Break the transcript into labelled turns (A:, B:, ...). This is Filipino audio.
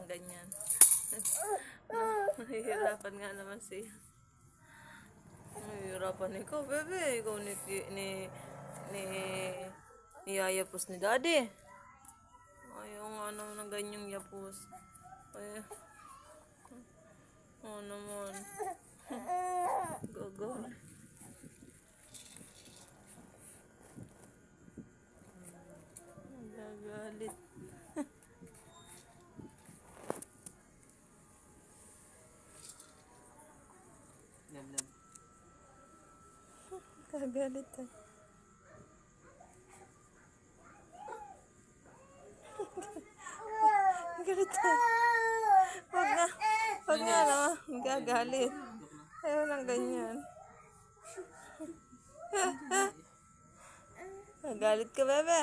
A: ganyan. Nahihirapan nga naman siya. Nahihirapan ikaw, bebe. Ikaw ni yapos ni daddy. Ayaw nga naman ng ganyang yapos. Ay, oh naman. Go. Nagagalit. Kagalit eh. Galit eh. Wag nga naman. Gagalit. Ayaw lang ganyan. Galit ka, bebe.